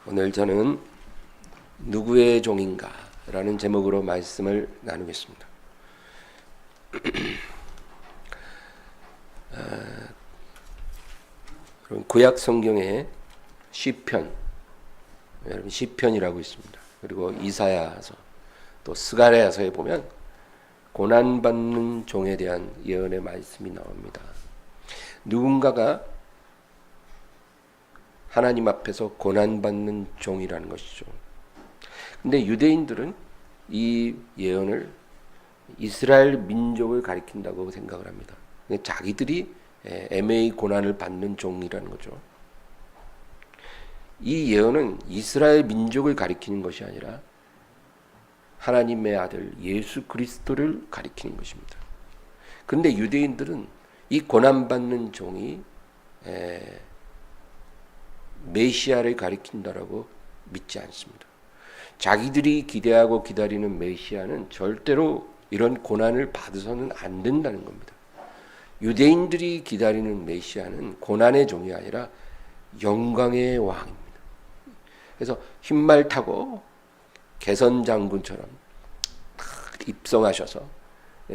오늘 저는 누구의 종인가 라는 제목으로 말씀을 나누겠습니다. 구약 성경에 시편, 여러분 시편이라고 있습니다. 그리고 이사야서, 또 스가랴서에 보면 고난받는 종에 대한 예언의 말씀이 나옵니다. 누군가가 하나님 앞에서 고난받는 종이라는 것이죠. 근데 유대인들은 이 예언을 이스라엘 민족을 가리킨다고 생각을 합니다. 자기들이 애매히 고난을 받는 종이라는 거죠. 이 예언은 이스라엘 민족을 가리키는 것이 아니라 하나님의 아들 예수 그리스도를 가리키는 것입니다. 근데 유대인들은 이 고난받는 종이 메시아를 가리킨다라고 믿지 않습니다. 자기들이 기대하고 기다리는 메시아는 절대로 이런 고난을 받아서는 안 된다는 겁니다. 유대인들이 기다리는 메시아는 고난의 종이 아니라 영광의 왕입니다. 그래서 흰말 타고 개선 장군처럼 입성하셔서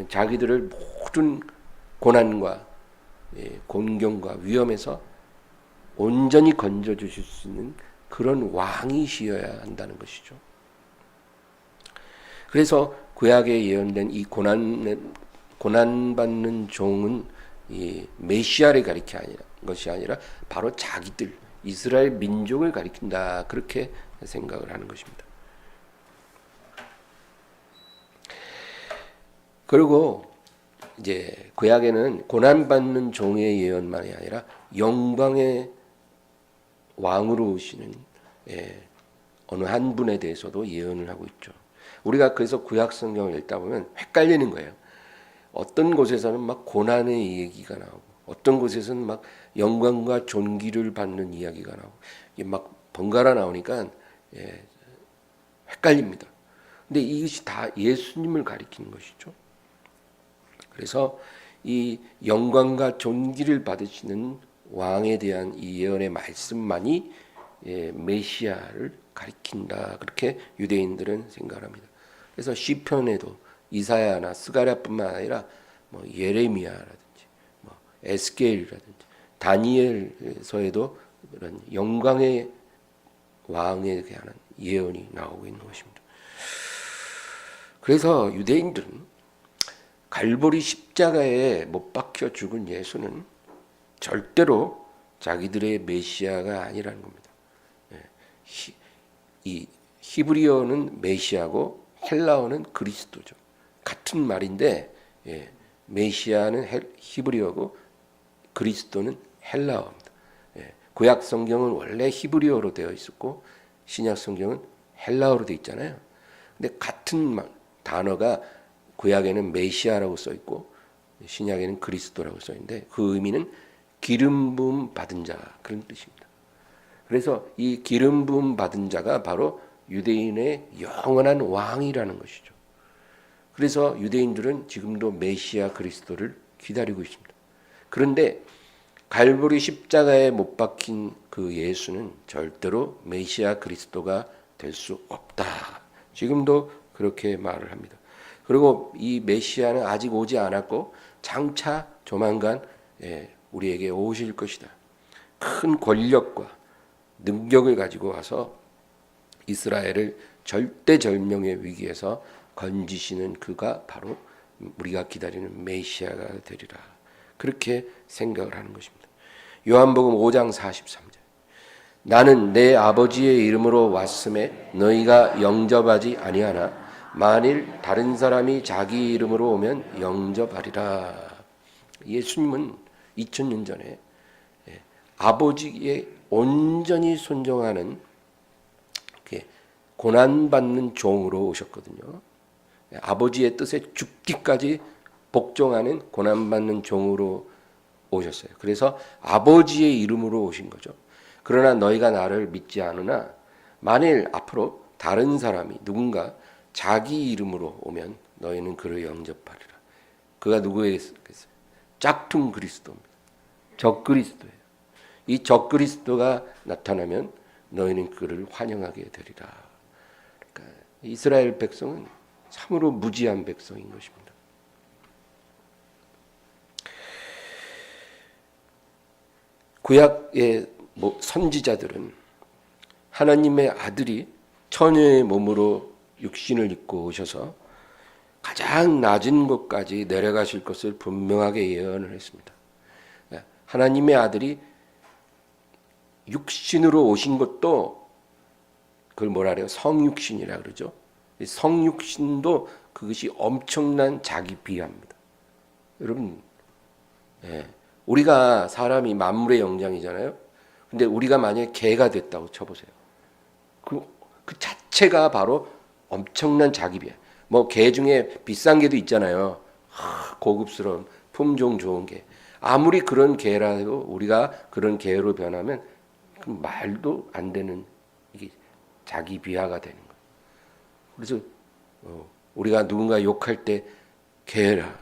자기들을 모든 고난과 곤경과 위험에서 온전히 건져주실 수 있는 그런 왕이시여야 한다는 것이죠. 그래서 구약에 예언된 이 고난받는 종은 이 메시아를 가리키는 것이 아니라 바로 자기들 이스라엘 민족을 가리킨다, 그렇게 생각을 하는 것입니다. 그리고 이제 구약에는 고난받는 종의 예언만이 아니라 영광의 왕으로 오시는 어느 한 분에 대해서도 예언을 하고 있죠. 우리가 그래서 구약 성경을 읽다 보면 헷갈리는 거예요. 어떤 곳에서는 막 고난의 얘기가 나오고, 어떤 곳에서는 막 영광과 존귀를 받는 이야기가 나오고, 이게 막 번갈아 나오니까 헷갈립니다. 근데 이것이 다 예수님을 가리키는 것이죠. 그래서 이 영광과 존귀를 받으시는 왕에 대한 이 예언의 말씀만이 메시아를 가리킨다, 그렇게 유대인들은 생각합니다. 그래서 시편에도 이사야나 스가랴뿐만 아니라 뭐 예레미야라든지 뭐 에스겔이라든지 다니엘서에도 이런 영광의 왕에 대한 예언이 나오고 있는 것입니다. 그래서 유대인들은 갈보리 십자가에 못 박혀 죽은 예수는 절대로 자기들의 메시아가 아니라는 겁니다. 이 히브리어는 메시아고 헬라어는 그리스도죠. 같은 말인데 메시아는 히브리어고 그리스도는 헬라어입니다. 구약 성경은 원래 히브리어로 되어 있었고 신약 성경은 헬라어로 되어 있잖아요. 근데 같은 단어가 구약에는 메시아라고 써 있고 신약에는 그리스도라고 써 있는데 그 의미는 기름 부음 받은 자, 그런 뜻입니다. 그래서 이 기름 부음 받은 자가 바로 유대인의 영원한 왕이라는 것이죠. 그래서 유대인들은 지금도 메시아 그리스도를 기다리고 있습니다. 그런데 갈보리 십자가에 못 박힌 그 예수는 절대로 메시아 그리스도가 될 수 없다. 지금도 그렇게 말을 합니다. 그리고 이 메시아는 아직 오지 않았고 장차 조만간 우리에게 오실 것이다. 큰 권력과 능력을 가지고 와서 이스라엘을 절대절명의 위기에서 건지시는 그가 바로 우리가 기다리는 메시아가 되리라, 그렇게 생각을 하는 것입니다. 요한복음 5장 43절, 나는 내 아버지의 이름으로 왔음에 너희가 영접하지 아니하나 만일 다른 사람이 자기 이름으로 오면 영접하리라. 예수님은 2000년 전에 아버지에 온전히 순종하는 고난받는 종으로 오셨거든요. 아버지의 뜻에 죽기까지 복종하는 고난받는 종으로 오셨어요. 그래서 아버지의 이름으로 오신 거죠. 그러나 너희가 나를 믿지 않으나 만일 앞으로 다른 사람이 누군가 자기 이름으로 오면 너희는 그를 영접하리라. 그가 누구겠어요? 짝퉁 그리스도입니다. 적그리스도예요. 이 적그리스도가 나타나면 너희는 그를 환영하게 되리라. 그러니까 이스라엘 백성은 참으로 무지한 백성인 것입니다. 구약의 선지자들은 하나님의 아들이 처녀의 몸으로 육신을 입고 오셔서 가장 낮은 곳까지 내려가실 것을 분명하게 예언을 했습니다. 하나님의 아들이 육신으로 오신 것도 그걸 뭐라 그래요? 성육신이라 그러죠. 성육신도 그것이 엄청난 자기 비하입니다. 여러분, 우리가 사람이 만물의 영장이잖아요. 근데 우리가 만약에 개가 됐다고 쳐보세요. 그 자체가 바로 엄청난 자기 비하. 뭐 개 중에 비싼 개도 있잖아요. 고급스러운 품종 좋은 개. 아무리 그런 개라도 우리가 그런 개로 변하면 그 말도 안 되는 이게 자기 비하가 되는 거예요. 그래서 우리가 누군가 욕할 때 개라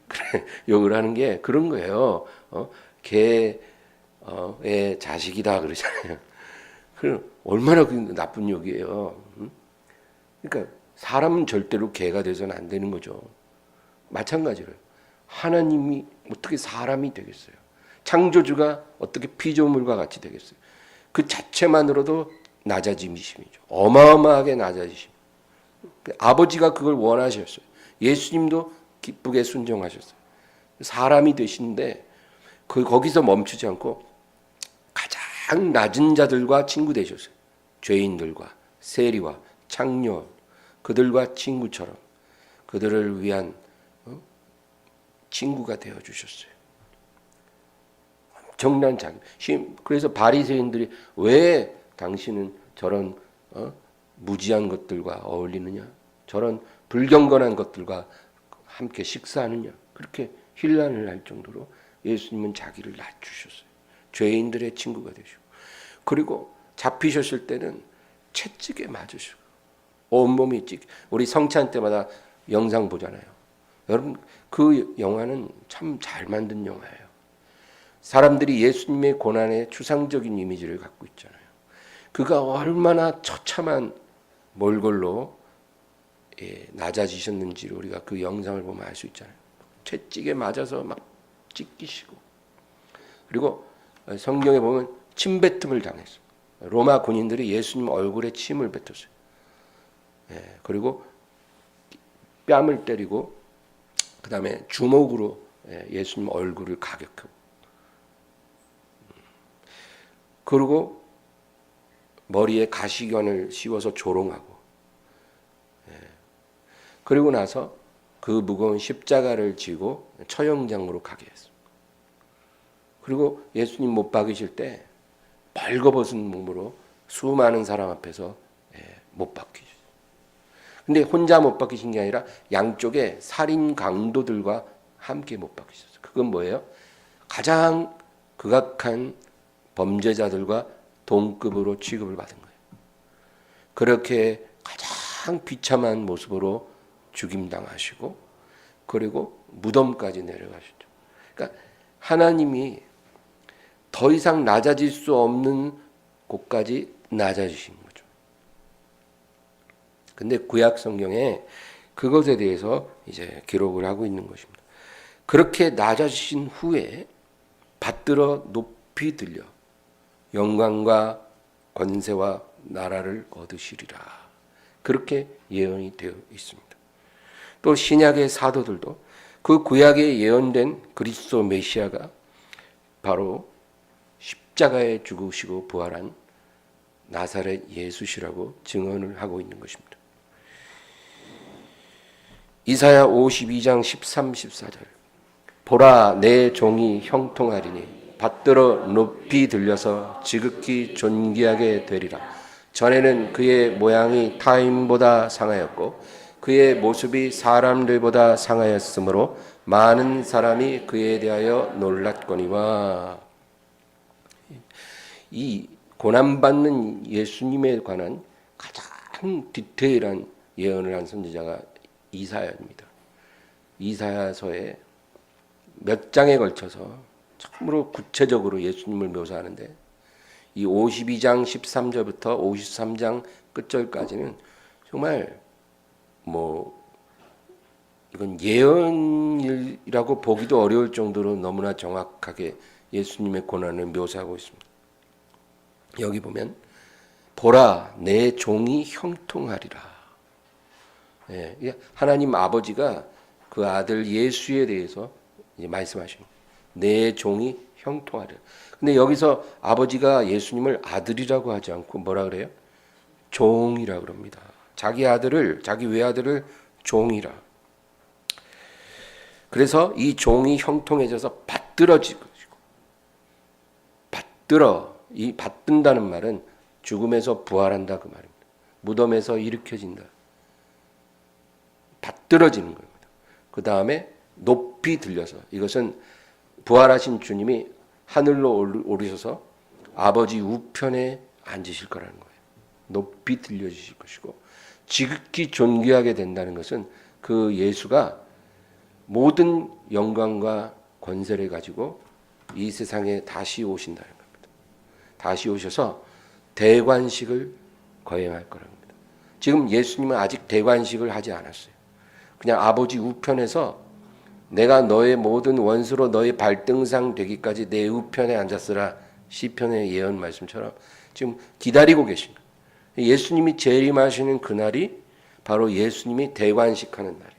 그래 욕을 하는 게 그런 거예요. 개의 자식이다 그러잖아요. 그 얼마나 나쁜 욕이에요. 그러니까 사람은 절대로 개가 돼서는 안 되는 거죠. 마찬가지로 하나님이 어떻게 사람이 되겠어요? 창조주가 어떻게 피조물과 같이 되겠어요? 그 자체만으로도 낮아짐이죠. 어마어마하게 낮아지심. 아버지가 그걸 원하셨어요. 예수님도 기쁘게 순종하셨어요. 사람이 되시는데 거기서 멈추지 않고 가장 낮은 자들과 친구 되셨어요. 죄인들과 세리와 창녀 그들과 친구처럼 그들을 위한 친구가 되어 주셨어요. 엄청난 자기. 그래서 바리새인들이 왜 당신은 저런 무지한 것들과 어울리느냐? 저런 불경건한 것들과 함께 식사하느냐? 그렇게 힐난을 할 정도로 예수님은 자기를 낮추셨어요. 죄인들의 친구가 되시고 그리고 잡히셨을 때는 채찍에 맞으시고 온몸이 찢. 우리 성찬 때마다 영상 보잖아요. 여러분 그 영화는 참 잘 만든 영화예요. 사람들이 예수님의 고난의 추상적인 이미지를 갖고 있잖아요. 그가 얼마나 처참한 몰골로 낮아지셨는지를 우리가 그 영상을 보면 알 수 있잖아요. 채찍에 맞아서 막 찢기시고 그리고 성경에 보면 침뱉음을 당했어요. 로마 군인들이 예수님 얼굴에 침을 뱉었어요. 그리고 뺨을 때리고 그 다음에 주먹으로 예수님 얼굴을 가격하고 그리고 머리에 가시관을 씌워서 조롱하고 그리고 나서 그 무거운 십자가를 지고 처형장으로 가게 했어요. 그리고 예수님 못 박이실 때 벌거벗은 몸으로 수많은 사람 앞에서 못 박히셨어요. 근데 혼자 못 박히신 게 아니라 양쪽에 살인 강도들과 함께 못 박히셨어요. 그건 뭐예요? 가장 극악한 범죄자들과 동급으로 취급을 받은 거예요. 그렇게 가장 비참한 모습으로 죽임당하시고 그리고 무덤까지 내려가셨죠. 그러니까 하나님이 더 이상 낮아질 수 없는 곳까지 낮아지신 거죠. 근데 구약 성경에 그것에 대해서 이제 기록을 하고 있는 것입니다. 그렇게 낮아지신 후에 받들어 높이 들려 영광과 권세와 나라를 얻으시리라. 그렇게 예언이 되어 있습니다. 또 신약의 사도들도 그 구약에 예언된 그리스도 메시아가 바로 십자가에 죽으시고 부활한 나사렛 예수시라고 증언을 하고 있는 것입니다. 이사야 52장 13, 14절 보라 내 종이 형통하리니 받들어 높이 들려서 지극히 존귀하게 되리라. 전에는 그의 모양이 타인보다 상하였고 그의 모습이 사람들보다 상하였으므로 많은 사람이 그에 대하여 놀랐거니와. 이 고난받는 예수님에 관한 가장 디테일한 예언을 한 선지자가 이사야입니다. 이사야서에 몇 장에 걸쳐서 참으로 구체적으로 예수님을 묘사하는데 이 52장 13절부터 53장 끝절까지는 정말 이건 예언이라고 보기도 어려울 정도로 너무나 정확하게 예수님의 고난을 묘사하고 있습니다. 여기 보면 보라 내 종이 형통하리라. 하나님 아버지가 그 아들 예수에 대해서 이제 말씀하십니다. 내 종이 형통하리라. 근데 여기서 아버지가 예수님을 아들이라고 하지 않고 뭐라 그래요? 종이라 그럽니다. 자기 외아들을 종이라. 그래서 이 종이 형통해져서 받들어지고, 이 받든다는 말은 죽음에서 부활한다 그 말입니다. 무덤에서 일으켜진다. 받들어지는 겁니다. 그 다음에 높이 들려서, 이것은 부활하신 주님이 하늘로 오르셔서 아버지 우편에 앉으실 거라는 거예요. 높이 들려주실 것이고, 지극히 존귀하게 된다는 것은 그 예수가 모든 영광과 권세를 가지고 이 세상에 다시 오신다는 겁니다. 다시 오셔서 대관식을 거행할 거라는 겁니다. 지금 예수님은 아직 대관식을 하지 않았어요. 그냥 아버지 우편에서 내가 너의 모든 원수로 너의 발등상 되기까지 내 우편에 앉았으라 시편의 예언 말씀처럼 지금 기다리고 계십니다. 예수님이 재림하시는 그날이 바로 예수님이 대관식하는 날이에요.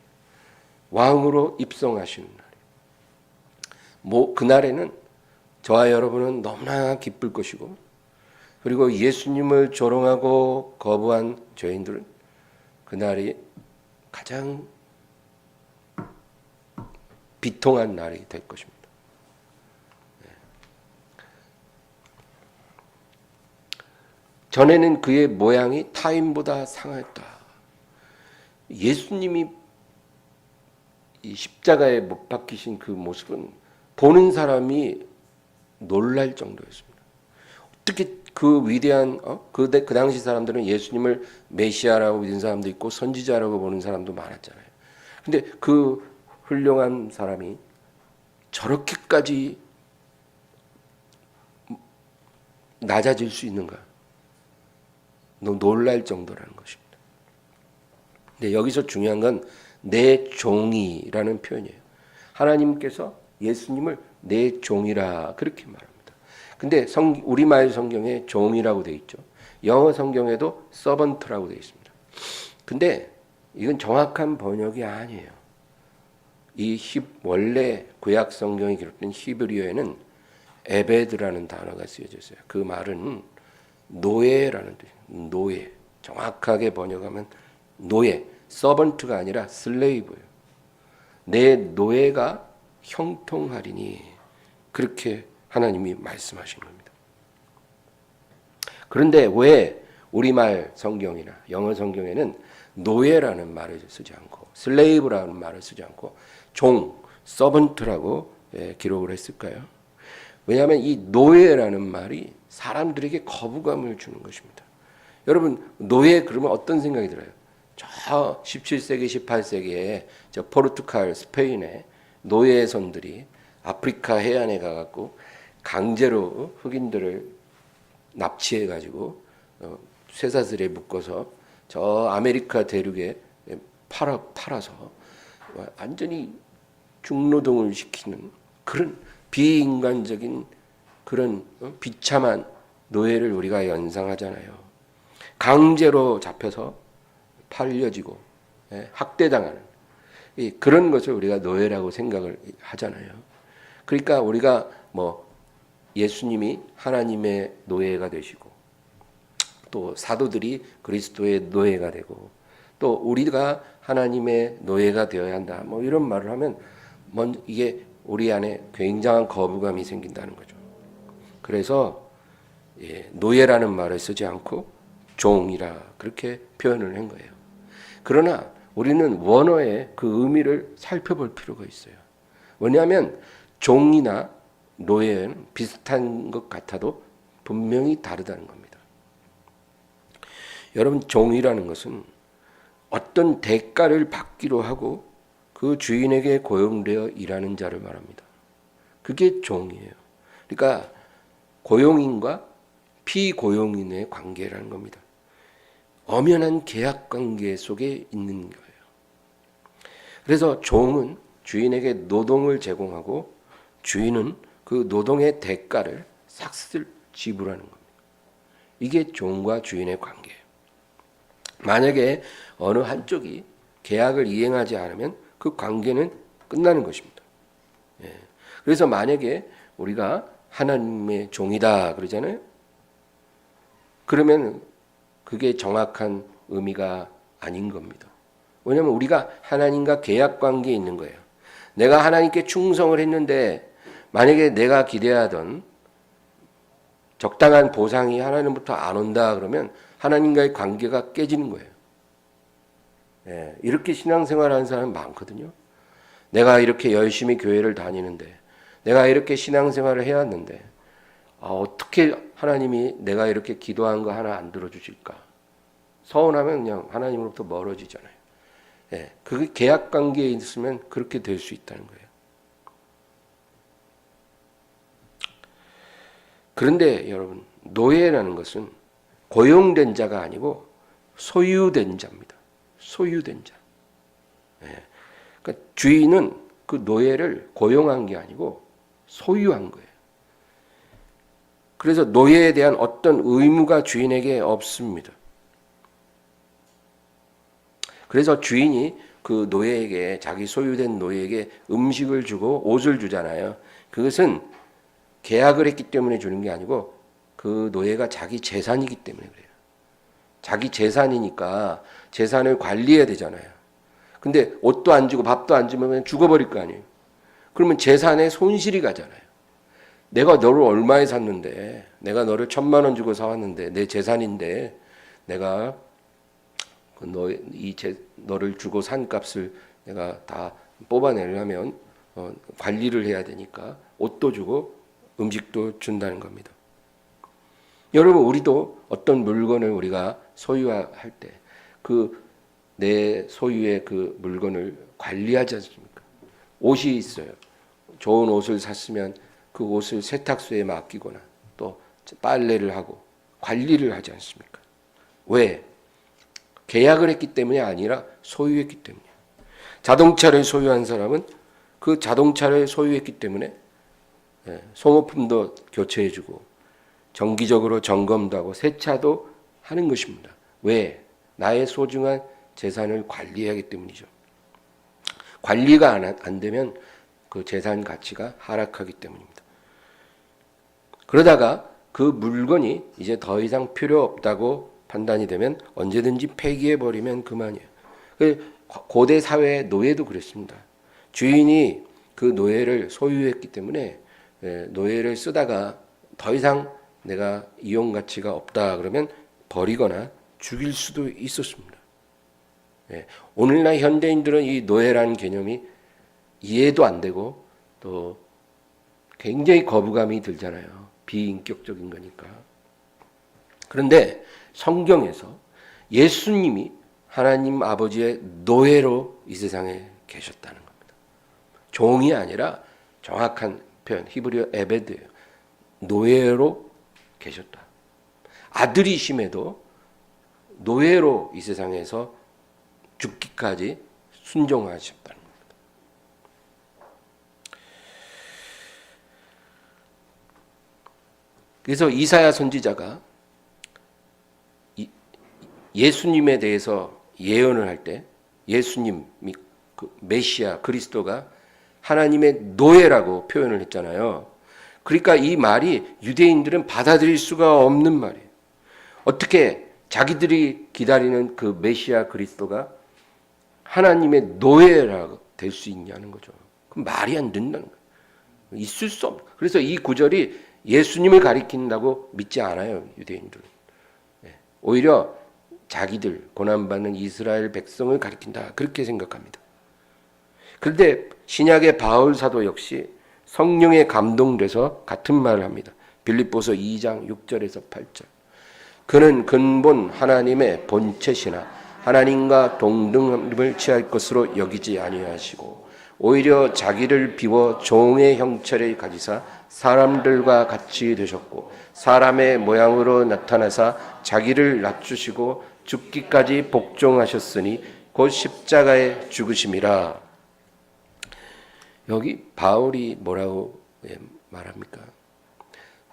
왕으로 입성하시는 날이에요. 그날에는 저와 여러분은 너무나 기쁠 것이고, 그리고 예수님을 조롱하고 거부한 죄인들은 그날이 가장 비통한 날이 될 것입니다. 전에는 그의 모양이 타인보다 상하였다. 예수님이 이 십자가에 못 박히신 그 모습은 보는 사람이 놀랄 정도였습니다. 어떻게 그 위대한 그 당시 사람들은 예수님을 메시아라고 믿는 사람도 있고 선지자라고 보는 사람도 많았잖아요. 근데 그 훌륭한 사람이 저렇게까지 낮아질 수 있는가? 놀랄 정도라는 것입니다. 근데 여기서 중요한 건 내 종이라는 표현이에요. 하나님께서 예수님을 내 종이라 그렇게 말합니다. 근데 우리말 성경에 종이라고 되어 있죠. 영어 성경에도 서번트라고 되어 있습니다. 근데 이건 정확한 번역이 아니에요. 원래 구약 성경이 기록된 히브리어에는 에베드라는 단어가 쓰여져 있어요. 그 말은 노예라는 뜻이에요. 노예. 정확하게 번역하면 노예. 서번트가 아니라 슬레이브예요. 내 노예가 형통하리니 그렇게 하나님이 말씀하신 겁니다. 그런데 왜 우리말 성경이나 영어 성경에는 노예라는 말을 쓰지 않고 슬레이브라는 말을 쓰지 않고 종, 서번트라고 기록을 했을까요? 왜냐하면 이 노예라는 말이 사람들에게 거부감을 주는 것입니다. 여러분 노예 그러면 어떤 생각이 들어요? 저 17세기, 18세기에 저 포르투갈, 스페인의 노예선들이 아프리카 해안에 가갖고 강제로 흑인들을 납치해가지고 쇠사슬에 묶어서 저 아메리카 대륙에 팔아서 완전히 중노동을 시키는 그런 비인간적인 그런 비참한 노예를 우리가 연상하잖아요. 강제로 잡혀서 팔려지고 학대당하는 그런 것을 우리가 노예라고 생각을 하잖아요. 그러니까 우리가 예수님이 하나님의 노예가 되시고 또 사도들이 그리스도의 노예가 되고 또 우리가 하나님의 노예가 되어야 한다. 이런 말을 하면 이게 우리 안에 굉장한 거부감이 생긴다는 거죠. 그래서 노예라는 말을 쓰지 않고 종이라 그렇게 표현을 한 거예요. 그러나 우리는 원어의 그 의미를 살펴볼 필요가 있어요. 왜냐하면 종이나 노예는 비슷한 것 같아도 분명히 다르다는 겁니다. 여러분 종이라는 것은 어떤 대가를 받기로 하고 그 주인에게 고용되어 일하는 자를 말합니다. 그게 종이에요. 그러니까 고용인과 피고용인의 관계라는 겁니다. 엄연한 계약 관계 속에 있는 거예요. 그래서 종은 주인에게 노동을 제공하고 주인은 그 노동의 대가를 싹쓸 지불하는 겁니다. 이게 종과 주인의 관계예요. 만약에 어느 한쪽이 계약을 이행하지 않으면 그 관계는 끝나는 것입니다. 그래서 만약에 우리가 하나님의 종이다 그러잖아요. 그러면 그게 정확한 의미가 아닌 겁니다. 왜냐하면 우리가 하나님과 계약 관계에 있는 거예요. 내가 하나님께 충성을 했는데 만약에 내가 기대하던 적당한 보상이 하나님부터 안 온다 그러면 하나님과의 관계가 깨지는 거예요. 이렇게 신앙생활하는 사람 많거든요. 내가 이렇게 열심히 교회를 다니는데 내가 이렇게 신앙생활을 해왔는데 어떻게 하나님이 내가 이렇게 기도한 거 하나 안 들어주실까? 서운하면 그냥 하나님으로부터 멀어지잖아요. 그게 계약 관계에 있으면 그렇게 될 수 있다는 거예요. 그런데 여러분, 노예라는 것은 고용된 자가 아니고 소유된 자입니다. 소유된 자. 그러니까 주인은 그 노예를 고용한 게 아니고 소유한 거예요. 그래서 노예에 대한 어떤 의무가 주인에게 없습니다. 그래서 주인이 그 노예에게, 자기 소유된 노예에게 음식을 주고 옷을 주잖아요. 그것은 계약을 했기 때문에 주는 게 아니고 그 노예가 자기 재산이기 때문에 그래요. 자기 재산이니까 재산을 관리해야 되잖아요. 근데 옷도 안 주고 밥도 안 주면 그냥 죽어버릴 거 아니에요. 그러면 재산에 손실이 가잖아요. 내가 너를 얼마에 샀는데, 내가 너를 1,000,000원 주고 사왔는데, 내 재산인데 내가 너를 주고 산 값을 내가 다 뽑아내려면 관리를 해야 되니까 옷도 주고 음식도 준다는 겁니다. 여러분, 우리도 어떤 물건을 우리가 소유할 때 그 내 소유의 그 물건을 관리하지 않습니까? 옷이 있어요. 좋은 옷을 샀으면 그 옷을 세탁소에 맡기거나 또 빨래를 하고 관리를 하지 않습니까? 왜? 계약을 했기 때문이 아니라 소유했기 때문이에요. 자동차를 소유한 사람은 그 자동차를 소유했기 때문에 소모품도 교체해주고 정기적으로 점검도 하고 세차도 하는 것입니다. 왜? 나의 소중한 재산을 관리하기 때문이죠. 관리가 안 되면 그 재산 가치가 하락하기 때문입니다. 그러다가 그 물건이 이제 더 이상 필요 없다고 판단이 되면 언제든지 폐기해버리면 그만이에요. 고대 사회의 노예도 그랬습니다. 주인이 그 노예를 소유했기 때문에 노예를 쓰다가 더 이상 내가 이용 가치가 없다 그러면 버리거나 죽일 수도 있었습니다. 오늘날 현대인들은 이 노예라는 개념이 이해도 안 되고 또 굉장히 거부감이 들잖아요. 비인격적인 거니까. 그런데 성경에서 예수님이 하나님 아버지의 노예로 이 세상에 계셨다는 겁니다. 종이 아니라 정확한 표현, 히브리어 에베드예요. 노예로 계셨다. 아들이심에도 노예로 이 세상에서 죽기까지 순종하셨다는 겁니다. 그래서 이사야 선지자가 예수님에 대해서 예언을 할 때 예수님이 그 메시아 그리스도가 하나님의 노예라고 표현을 했잖아요. 그러니까 이 말이 유대인들은 받아들일 수가 없는 말이에요. 어떻게 자기들이 기다리는 그 메시아 그리스도가 하나님의 노예라고 될 수 있냐는 거죠. 그 말이 안 된다는 거예요. 있을 수 없는. 그래서 이 구절이 예수님을 가리킨다고 믿지 않아요, 유대인들은. 오히려 자기들 고난받는 이스라엘 백성을 가리킨다 그렇게 생각합니다. 그런데 신약의 바울 사도 역시 성령에 감동돼서 같은 말을 합니다. 빌립보서 2장 6절에서 8절. 그는 근본 하나님의 본체시나 하나님과 동등함을 취할 것으로 여기지 아니하시고 오히려 자기를 비워 종의 형체를 가지사 사람들과 같이 되셨고 사람의 모양으로 나타나사 자기를 낮추시고 죽기까지 복종하셨으니 곧 십자가에 죽으심이라. 여기 바울이 뭐라고 말합니까?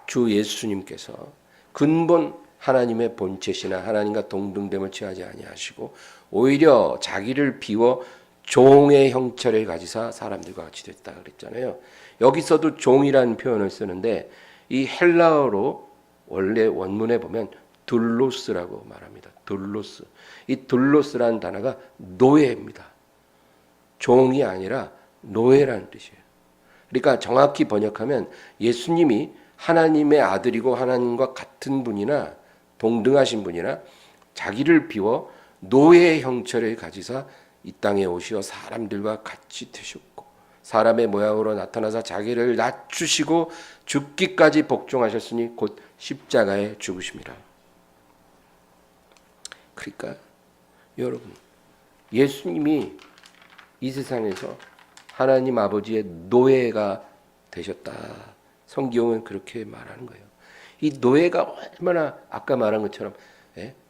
주 예수님께서 근본 하나님의 본체시나 하나님과 동등됨을 취하지 아니하시고 오히려 자기를 비워 종의 형체를 가지사 사람들과 같이 됐다 그랬잖아요. 여기서도 종이라는 표현을 쓰는데 이 헬라어로 원래 원문에 보면 둘로스라고 말합니다. 둘로스. 이 둘로스라는 단어가 노예입니다. 종이 아니라 노예라는 뜻이에요. 그러니까 정확히 번역하면 예수님이 하나님의 아들이고 하나님과 같은 분이나 동등하신 분이나 자기를 비워 노예의 형체를 가지사 이 땅에 오시어 사람들과 같이 되셨고 사람의 모양으로 나타나서 자기를 낮추시고 죽기까지 복종하셨으니 곧 십자가에 죽으심이라. 그러니까 여러분, 예수님이 이 세상에서 하나님 아버지의 노예가 되셨다. 성경은 그렇게 말하는 거예요. 이 노예가 얼마나 아까 말한 것처럼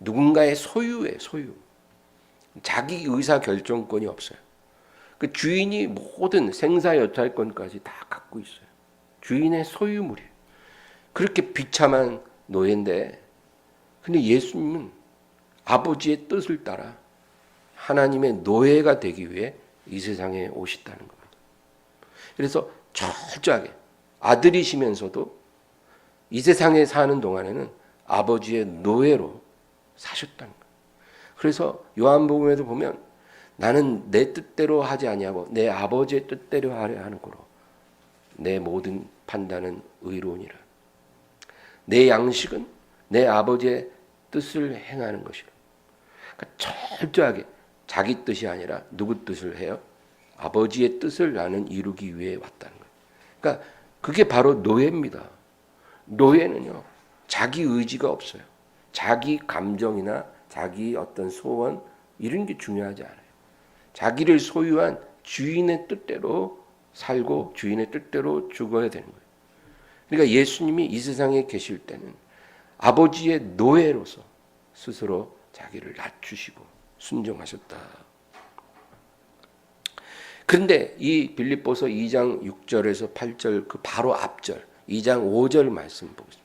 누군가의 소유예요. 소유. 자기 의사 결정권이 없어요. 그 주인이 모든 생사여탈권까지 다 갖고 있어요. 주인의 소유물이에요. 그렇게 비참한 노예인데 근데 예수님은 아버지의 뜻을 따라 하나님의 노예가 되기 위해 이 세상에 오셨다는 겁니다. 그래서 철저하게 아들이시면서도 이 세상에 사는 동안에는 아버지의 노예로 사셨다는 거예요. 그래서 요한복음에도 보면 나는 내 뜻대로 하지 아니하고 내 아버지의 뜻대로 하려 하는 거로 내 모든 판단은 의로우니라. 내 양식은 내 아버지의 뜻을 행하는 것이라. 그러니까 철저하게 자기 뜻이 아니라 누구 뜻을 해요? 아버지의 뜻을 나는 이루기 위해 왔다는 거예요. 그러니까 그게 바로 노예입니다. 노예는요, 자기 의지가 없어요. 자기 감정이나 자기 어떤 소원 이런 게 중요하지 않아요. 자기를 소유한 주인의 뜻대로 살고 주인의 뜻대로 죽어야 되는 거예요. 그러니까 예수님이 이 세상에 계실 때는 아버지의 노예로서 스스로 자기를 낮추시고 순종하셨다. 그런데 이 빌립보서 2장 6절에서 8절 그 바로 앞절 2장 5절 말씀 보겠습니다.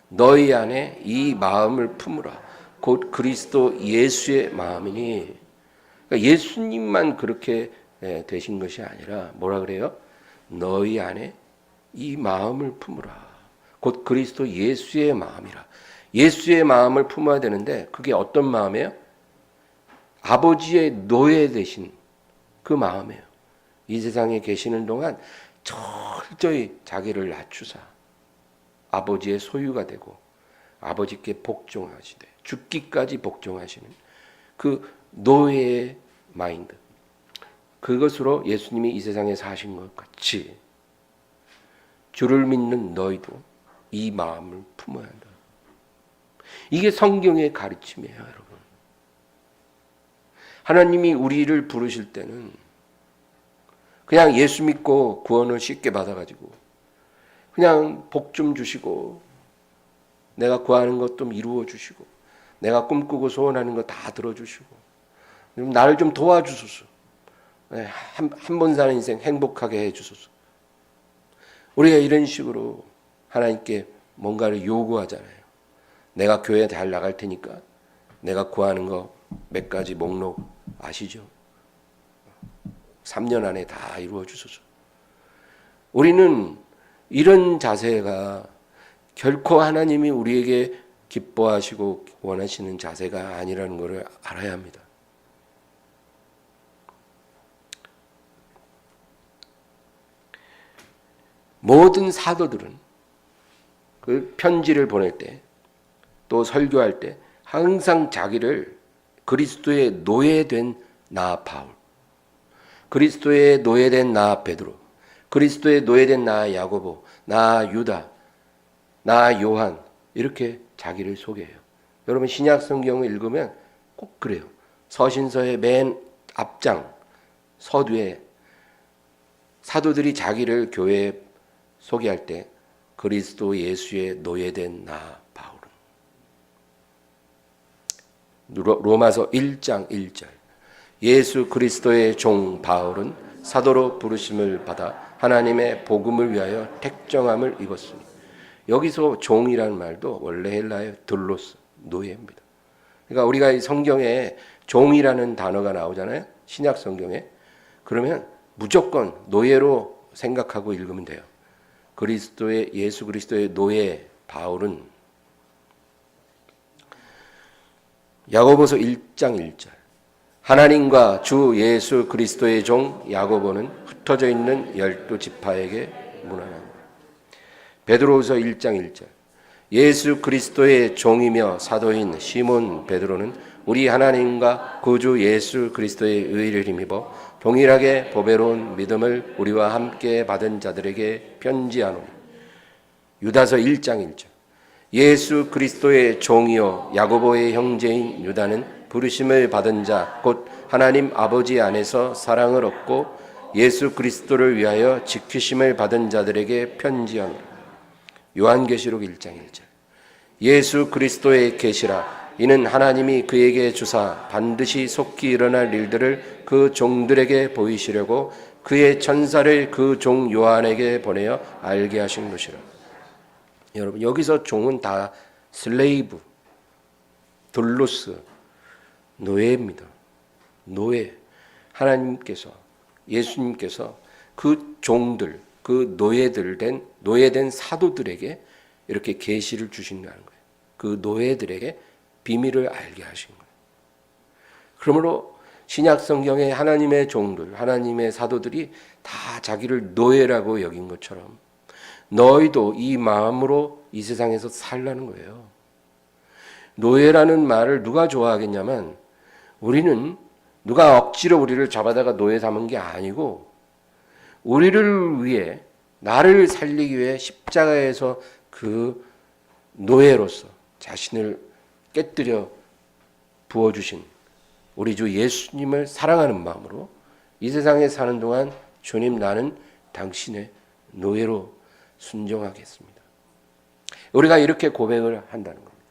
너희 안에 이 마음을 품으라. 곧 그리스도 예수의 마음이니. 그러니까 예수님만 그렇게 되신 것이 아니라 뭐라 그래요? 너희 안에 이 마음을 품으라. 곧 그리스도 예수의 마음이라. 예수의 마음을 품어야 되는데 그게 어떤 마음이에요? 아버지의 노예 되신 그 마음이에요. 이 세상에 계시는 동안 철저히 자기를 낮추사 아버지의 소유가 되고 아버지께 복종하시되 죽기까지 복종하시는 그 노예의 마인드, 그것으로 예수님이 이 세상에 사신 것 같이 주를 믿는 너희도 이 마음을 품어야 한다. 이게 성경의 가르침이에요, 여러분. 하나님이 우리를 부르실 때는 그냥 예수 믿고 구원을 쉽게 받아가지고 그냥 복 좀 주시고 내가 구하는 것 좀 이루어 주시고 내가 꿈꾸고 소원하는 거 다 들어주시고 나를 좀 도와주소서. 한 번 사는 인생 행복하게 해주소서. 우리가 이런 식으로 하나님께 뭔가를 요구하잖아요. 내가 교회 잘 나갈 테니까 내가 구하는 거 몇 가지 목록 아시죠? 3년 안에 다 이루어 주소서. 우리는 이런 자세가 결코 하나님이 우리에게 기뻐하시고 원하시는 자세가 아니라는 것을 알아야 합니다. 모든 사도들은 그 편지를 보낼 때 또 설교할 때 항상 자기를 그리스도의 노예된 나 바울, 그리스도의 노예된 나 베드로, 그리스도의 노예된 나 야고보, 나 유다, 나 요한 이렇게 자기를 소개해요. 여러분 신약 성경을 읽으면 꼭 그래요. 서신서의 맨 앞장 서두에 사도들이 자기를 교회에 소개할 때 그리스도 예수의 노예된 나 바울은, 로마서 1장 1절, 예수 그리스도의 종 바울은 사도로 부르심을 받아 하나님의 복음을 위하여 택정함을 입었으니, 여기서 종이라는 말도 원래 헬라의 들로스, 노예입니다. 그러니까 우리가 이 성경에 종이라는 단어가 나오잖아요, 신약 성경에. 그러면 무조건 노예로 생각하고 읽으면 돼요. 예수 그리스도의 노예 바울은, 야고보서 1장 1절, 하나님과 주 예수 그리스도의 종 야고보는 흩어져 있는 12지파에게 문안합니다. 베드로후서 1장 1절, 예수 그리스도의 종이며 사도인 시몬 베드로는 우리 하나님과 구주 예수 그리스도의 의를 힘입어 동일하게 보배로운 믿음을 우리와 함께 받은 자들에게 편지하노니, 유다서 1장 1절, 예수 그리스도의 종이요 야고보의 형제인 유다는 부르심을 받은 자 곧 하나님 아버지 안에서 사랑을 얻고 예수 그리스도를 위하여 지키심을 받은 자들에게 편지하노라. 요한계시록 1장 1절, 예수 그리스도의 계시라. 이는 하나님이 그에게 주사 반드시 속히 일어날 일들을 그 종들에게 보이시려고 그의 천사를 그 종 요한에게 보내어 알게 하신 것이라. 여러분, 여기서 종은 다 슬레이브, 돌로스, 노예입니다. 노예. 하나님께서, 예수님께서 그 종들, 그 노예된 사도들에게 이렇게 계시를 주신다는 거예요. 그 노예들에게 비밀을 알게 하신 거예요. 그러므로 신약 성경에 하나님의 종들, 하나님의 사도들이 다 자기를 노예라고 여긴 것처럼 너희도 이 마음으로 이 세상에서 살라는 거예요. 노예라는 말을 누가 좋아하겠냐면, 우리는 누가 억지로 우리를 잡아다가 노예 삼은 게 아니고, 우리를 위해, 나를 살리기 위해 십자가에서 그 노예로서 자신을 깨뜨려 부어주신 우리 주 예수님을 사랑하는 마음으로 이 세상에 사는 동안, 주님, 나는 당신의 노예로 순종하겠습니다. 우리가 이렇게 고백을 한다는 겁니다.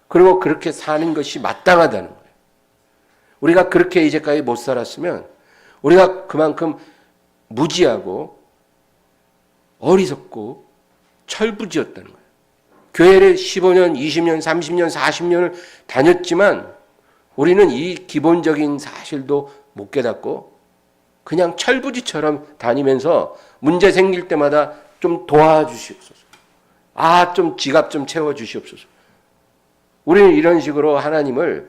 그리고 그렇게 사는 것이 마땅하다는 거예요. 우리가 그렇게 이제까지 못 살았으면 우리가 그만큼 무지하고 어리석고 철부지였다는 거예요. 교회를 15년, 20년, 30년, 40년을 다녔지만 우리는 이 기본적인 사실도 못 깨닫고 그냥 철부지처럼 다니면서 문제 생길 때마다 좀 도와주시옵소서. 좀 지갑 좀 채워주시옵소서. 우리는 이런 식으로 하나님을,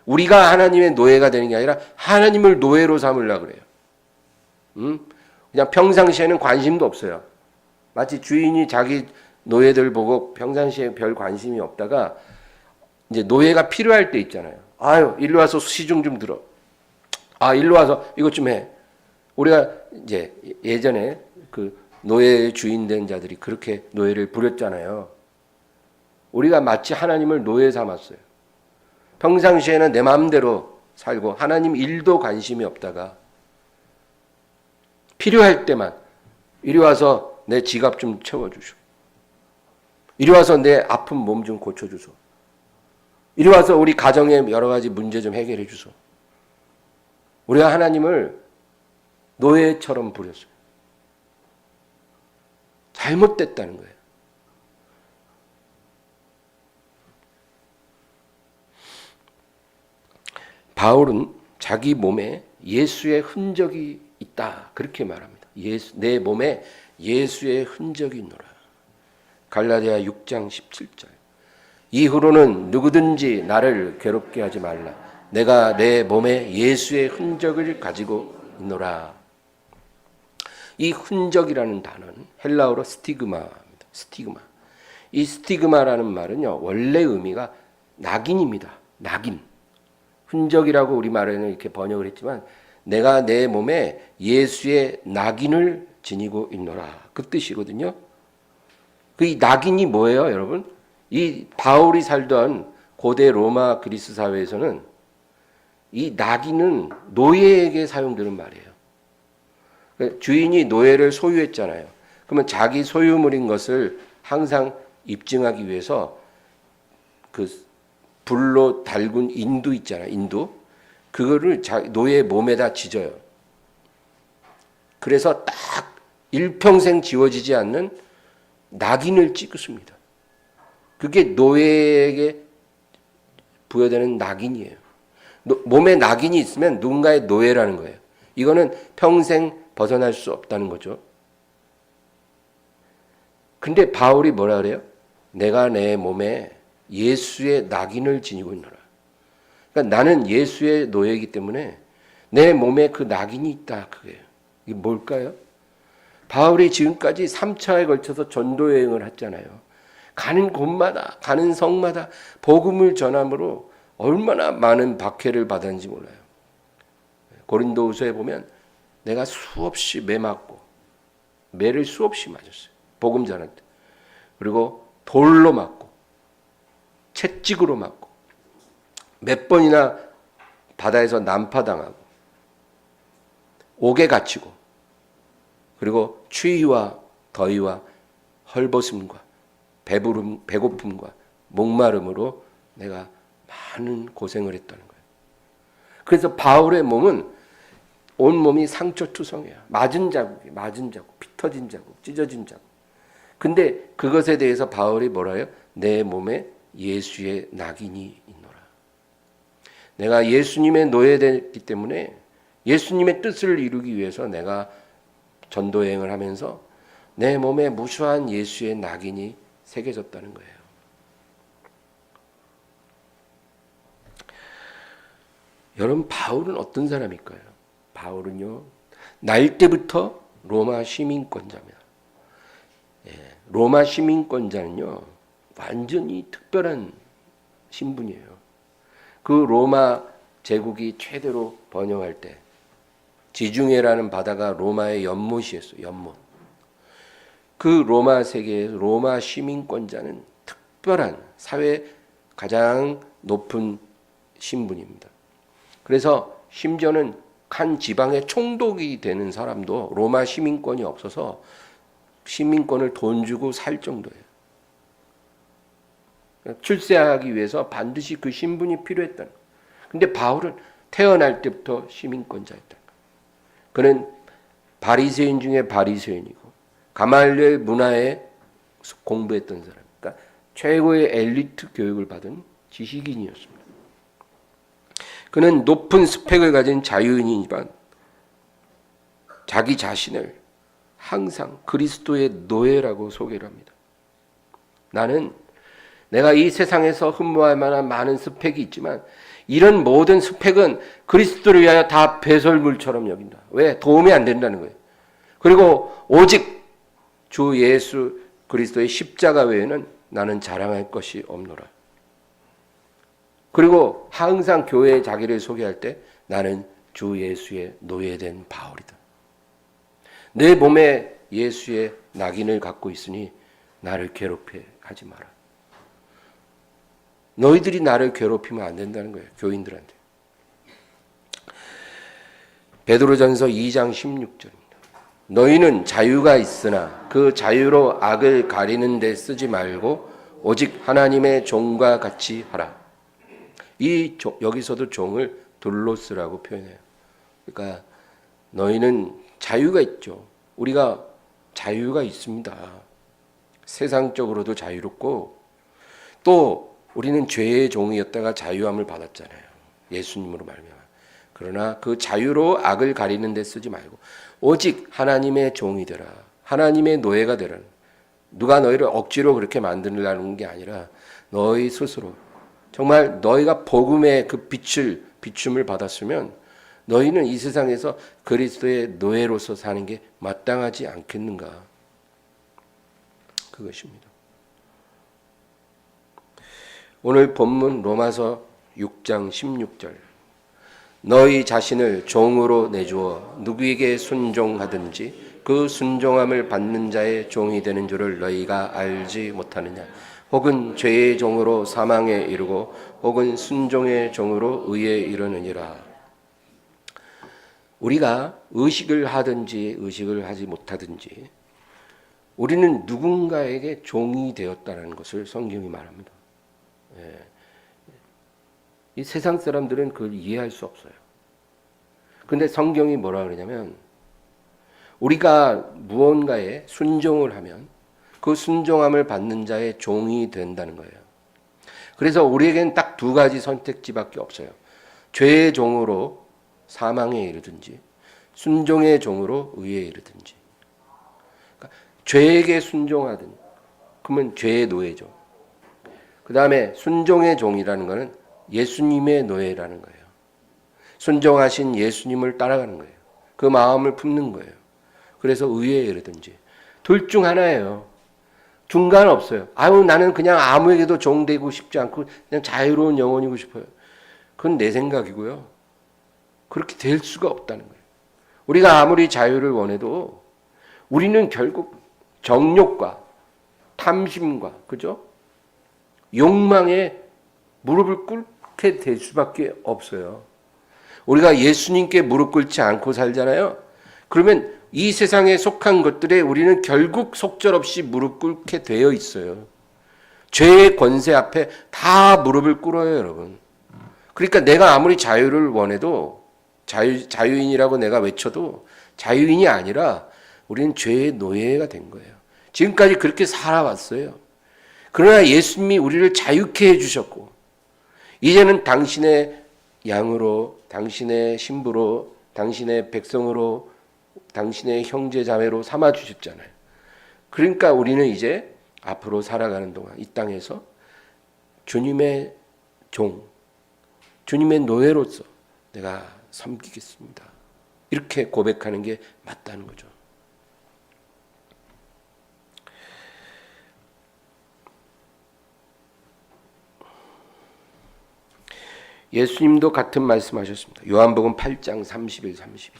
우리가 하나님의 노예가 되는 게 아니라 하나님을 노예로 삼으려고 그래요. 그냥 평상시에는 관심도 없어요. 마치 주인이 자기 노예들 보고 평상시에 별 관심이 없다가 이제 노예가 필요할 때 있잖아요. 일로 와서 시중 좀 들어. 일로 와서 이것 좀 해. 우리가 이제 예전에 그 노예 주인 된 자들이 그렇게 노예를 부렸잖아요. 우리가 마치 하나님을 노예 삼았어요. 평상시에는 내 마음대로 살고 하나님 일도 관심이 없다가 필요할 때만 이리 와서 내 지갑 좀 채워주소. 이리 와서 내 아픈 몸 좀 고쳐주소. 이리 와서 우리 가정의 여러 가지 문제 좀 해결해 주소. 우리가 하나님을 노예처럼 부렸어요. 잘못됐다는 거예요. 바울은 자기 몸에 예수의 흔적이 있다, 그렇게 말합니다. 내 몸에 예수의 흔적이 있노라. 갈라디아 6장 17절. 이후로는 누구든지 나를 괴롭게 하지 말라. 내가 내 몸에 예수의 흔적을 가지고 있노라. 이 흔적이라는 단어는 헬라어로 스티그마입니다. 스티그마. 이 스티그마라는 말은요, 원래 의미가 낙인입니다. 낙인. 흔적이라고 우리말에는 이렇게 번역을 했지만, 내가 내 몸에 예수의 낙인을 지니고 있노라, 그 뜻이거든요. 그 낙인이 뭐예요, 여러분? 이 바울이 살던 고대 로마 그리스 사회에서는 이 낙인은 노예에게 사용되는 말이에요. 주인이 노예를 소유했잖아요. 그러면 자기 소유물인 것을 항상 입증하기 위해서 그 불로 달군 인두 있잖아요. 인두. 그거를 노예 몸에다 지져요. 그래서 딱 일평생 지워지지 않는 낙인을 찍습니다. 그게 노예에게 부여되는 낙인이에요. 몸에 낙인이 있으면 누군가의 노예라는 거예요. 이거는 평생 벗어날 수 없다는 거죠. 근데 바울이 뭐라 그래요? 내가 내 몸에 예수의 낙인을 지니고 있노라. 그러니까 나는 예수의 노예이기 때문에 내 몸에 그 낙인이 있다. 그게요. 이게 뭘까요? 바울이 지금까지 3차에 걸쳐서 전도 여행을 했잖아요. 가는 곳마다, 가는 성마다 복음을 전함으로 얼마나 많은 박해를 받았는지 몰라요. 고린도후서에 보면 내가 수없이 매 맞고, 매를 수없이 맞았어요. 복음 전할 때. 그리고 돌로 맞고, 채찍으로 맞고, 몇 번이나 바다에서 난파당하고, 옥에 갇히고, 그리고 추위와 더위와 헐벗음과 배고픔과 목마름으로 내가 많은 고생을 했다는 거예요. 그래서 바울의 몸은 온몸이 상처투성이야. 맞은 자국, 피 터진 자국, 찢어진 자국. 근데 그것에 대해서 바울이 뭐라 해요? 내 몸에 예수의 낙인이 있노라. 내가 예수님의 노예됐기 때문에 예수님의 뜻을 이루기 위해서 내가 전도여행을 하면서 내 몸에 무수한 예수의 낙인이 새겨졌다는 거예요. 여러분, 바울은 어떤 사람일까요? 바울은요, 날 때부터 로마 시민권자입니다. 로마 시민권자는요, 완전히 특별한 신분이에요. 그 로마 제국이 최대로 번영할 때 지중해라는 바다가 로마의 연못이었어요. 연못. 그 로마 세계에서 로마 시민권자는 특별한 사회 가장 높은 신분입니다. 그래서 심지어는 한 지방의 총독이 되는 사람도 로마 시민권이 없어서 시민권을 돈 주고 살 정도예요. 출세하기 위해서 반드시 그 신분이 필요했다는 거예요. 근데 바울은 태어날 때부터 시민권자였다. 그는 바리새인 중에 바리새인이고 가말리엘 문화에 공부했던 사람, 그러니까 최고의 엘리트 교육을 받은 지식인이었습니다. 그는 높은 스펙을 가진 자유인이지만 자기 자신을 항상 그리스도의 노예라고 소개를 합니다. 나는 내가 이 세상에서 흠모할 만한 많은 스펙이 있지만 이런 모든 스펙은 그리스도를 위하여 다 배설물처럼 여긴다. 왜? 도움이 안 된다는 거예요. 그리고 오직 주 예수 그리스도의 십자가 외에는 나는 자랑할 것이 없노라. 그리고 항상 교회에 자기를 소개할 때 나는 주 예수의 노예된 바울이다. 내 몸에 예수의 낙인을 갖고 있으니 나를 괴롭게 하지 마라. 너희들이 나를 괴롭히면 안 된다는 거예요. 교인들한테. 베드로전서 2장 16절입니다. 너희는 자유가 있으나 그 자유로 악을 가리는 데 쓰지 말고 오직 하나님의 종과 같이 하라. 여기서도 종을 둘로스라고 표현해요. 그러니까 너희는 자유가 있죠. 우리가 자유가 있습니다. 세상적으로도 자유롭고 또 우리는 죄의 종이었다가 자유함을 받았잖아요. 예수님으로 말미암아. 그러나 그 자유로 악을 가리는 데 쓰지 말고 오직 하나님의 종이 되라. 하나님의 노예가 되라. 누가 너희를 억지로 그렇게 만들려는 게 아니라 너희 스스로 정말 너희가 복음의 그 비춤을 받았으면 너희는 이 세상에서 그리스도의 노예로서 사는 게 마땅하지 않겠는가. 그것입니다. 오늘 본문 로마서 6장 16절. 너희 자신을 종으로 내주어 누구에게 순종하든지 그 순종함을 받는 자의 종이 되는 줄을 너희가 알지 못하느냐. 혹은 죄의 종으로 사망에 이르고 혹은 순종의 종으로 의에 이르느니라. 우리가 의식을 하든지 의식을 하지 못하든지 우리는 누군가에게 종이 되었다는 것을 성경이 말합니다. 예. 이 세상 사람들은 그걸 이해할 수 없어요. 근데 성경이 뭐라 그러냐면 우리가 무언가에 순종을 하면 그 순종함을 받는 자의 종이 된다는 거예요. 그래서 우리에겐 딱 두 가지 선택지밖에 없어요. 죄의 종으로 사망에 이르든지 순종의 종으로 의에 이르든지. 그러니까 죄에게 순종하든 그러면 죄의 노예죠. 그 다음에 순종의 종이라는 것은 예수님의 노예라는 거예요. 순종하신 예수님을 따라가는 거예요. 그 마음을 품는 거예요. 그래서 의에 이르든지. 둘 중 하나예요. 중간 없어요. 아유 나는 그냥 아무에게도 종되고 싶지 않고 그냥 자유로운 영혼이고 싶어요. 그건 내 생각이고요. 그렇게 될 수가 없다는 거예요. 우리가 아무리 자유를 원해도 우리는 결국 정욕과 탐심과 그죠? 욕망에 무릎을 꿇게 될 수밖에 없어요. 우리가 예수님께 무릎 꿇지 않고 살잖아요. 그러면 이 세상에 속한 것들에 우리는 결국 속절없이 무릎 꿇게 되어 있어요. 죄의 권세 앞에 다 무릎을 꿇어요, 여러분. 그러니까 내가 아무리 자유를 원해도 자유인이라고 내가 외쳐도 자유인이 아니라 우리는 죄의 노예가 된 거예요. 지금까지 그렇게 살아왔어요. 그러나 예수님이 우리를 자유케 해주셨고 이제는 당신의 양으로, 당신의 신부로, 당신의 백성으로, 당신의 형제 자매로 삼아 주셨잖아요. 그러니까 우리는 이제 앞으로 살아가는 동안 이 땅에서 주님의 종, 주님의 노예로서 내가 섬기겠습니다. 이렇게 고백하는 게 맞다는 거죠. 예수님도 같은 말씀하셨습니다. 요한복음 8장 31, 32.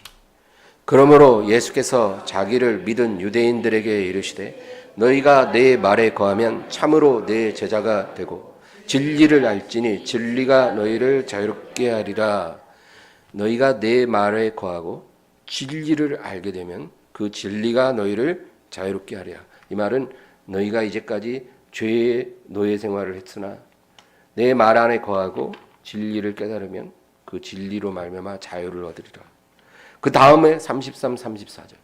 그러므로 예수께서 자기를 믿은 유대인들에게 이르시되 너희가 내 말에 거하면 참으로 내 제자가 되고 진리를 알지니 진리가 너희를 자유롭게 하리라. 너희가 내 말에 거하고 진리를 알게 되면 그 진리가 너희를 자유롭게 하리라. 이 말은 너희가 이제까지 죄의 노예 생활을 했으나 내 말 안에 거하고 진리를 깨달으면 그 진리로 말미암아 자유를 얻으리라. 그 다음에 33, 34절.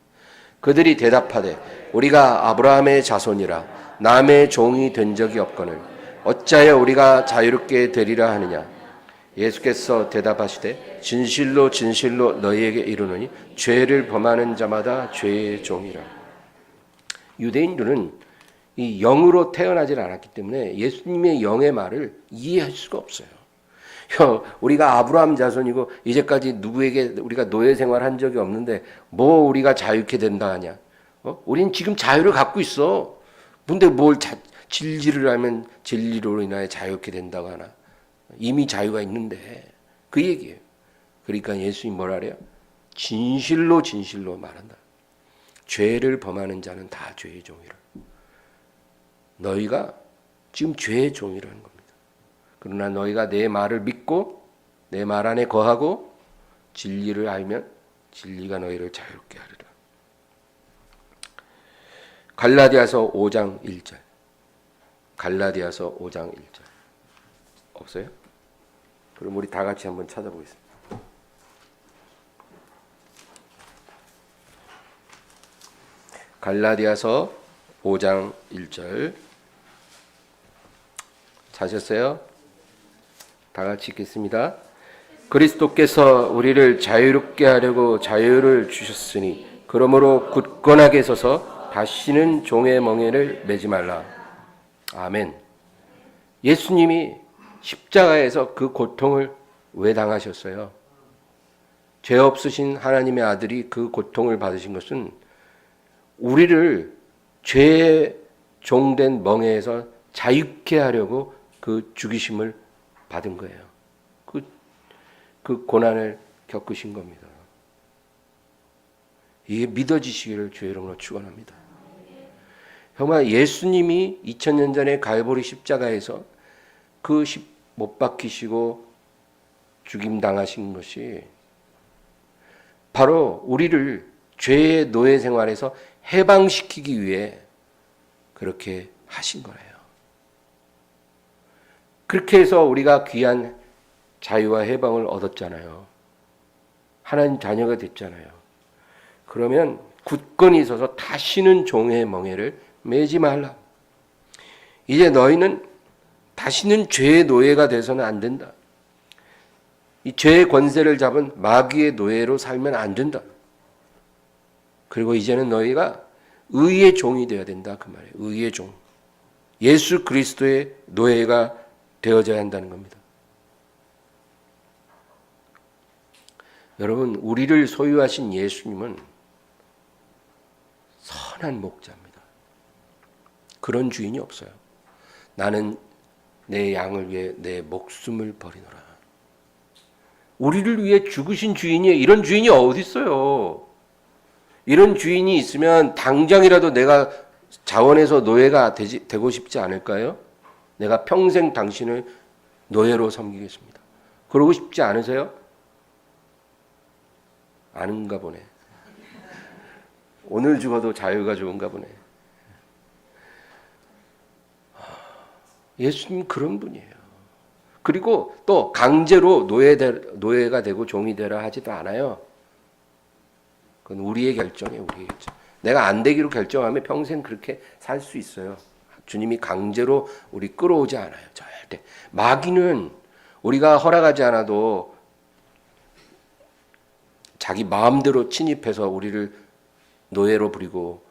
그들이 대답하되 우리가 아브라함의 자손이라 남의 종이 된 적이 없거늘 어찌하여 우리가 자유롭게 되리라 하느냐. 예수께서 대답하시되 진실로 진실로 너희에게 이르노니 죄를 범하는 자마다 죄의 종이라. 유대인들은 이 영으로 태어나질 않았기 때문에 예수님의 영의 말을 이해할 수가 없어요. 우리가 아브라함 자손이고 이제까지 누구에게 우리가 노예 생활한 적이 없는데 뭐 우리가 자유케 된다 하냐? 우린 지금 자유를 갖고 있어. 근데 뭘 진리를 알면 진리로 인하여 자유케 된다고 하나? 이미 자유가 있는데 그 얘기예요. 그러니까 예수님 뭐라 그래요? 진실로 진실로 말한다. 죄를 범하는 자는 다 죄의 종이라. 너희가 지금 죄의 종이라는 겁니다. 그러나 너희가 내 말을 믿고 내 말 안에 거하고 진리를 알면 진리가 너희를 자유롭게 하리라. 갈라디아서 5장 1절. 갈라디아서 5장 1절. 없어요? 그럼 우리 다 같이 한번 찾아보겠습니다. 갈라디아서 5장 1절. 찾으셨어요? 다 같이 읽겠습니다. 그리스도께서 우리를 자유롭게 하려고 자유를 주셨으니 그러므로 굳건하게 서서 다시는 종의 멍에를 매지 말라. 아멘. 예수님이 십자가에서 그 고통을 왜 당하셨어요? 죄 없으신 하나님의 아들이 그 고통을 받으신 것은 우리를 죄의 종된 멍에에서 자유케 하려고 그 죽이심을 받은 거예요. 그 고난을 겪으신 겁니다. 이게 믿어지시기를 주의 이름으로 축원합니다. 정말 예수님이 2000년 전에 갈보리 십자가에서 그 못 박히시고 죽임 당하신 것이 바로 우리를 죄의 노예 생활에서 해방시키기 위해 그렇게 하신 거예요. 그렇게 해서 우리가 귀한 자유와 해방을 얻었잖아요. 하나님 자녀가 됐잖아요. 그러면 굳건히 서서 다시는 종의 멍에를 매지 말라. 이제 너희는 다시는 죄의 노예가 돼서는 안 된다. 이 죄의 권세를 잡은 마귀의 노예로 살면 안 된다. 그리고 이제는 너희가 의의 종이 되어야 된다. 그 말이에요. 의의 종. 예수 그리스도의 노예가 되어져야 한다는 겁니다. 여러분, 우리를 소유하신 예수님은 선한 목자입니다. 그런 주인이 없어요. 나는 내 양을 위해 내 목숨을 버리노라. 우리를 위해 죽으신 주인이 이런 주인이 어디 있어요? 이런 주인이 있으면 당장이라도 내가 자원해서 노예가 되고 싶지 않을까요? 내가 평생 당신을 노예로 섬기겠습니다. 그러고 싶지 않으세요? 아는가 보네. 오늘 죽어도 자유가 좋은가 보네. 예수님 그런 분이에요. 그리고 또 강제로 노예가 되고 종이 되라 하지도 않아요. 그건 우리의 결정이에요. 우리의 결정. 내가 안 되기로 결정하면 평생 그렇게 살 수 있어요. 주님이 강제로 우리 끌어오지 않아요. 절대. 마귀는 우리가 허락하지 않아도 자기 마음대로 침입해서 우리를 노예로 부리고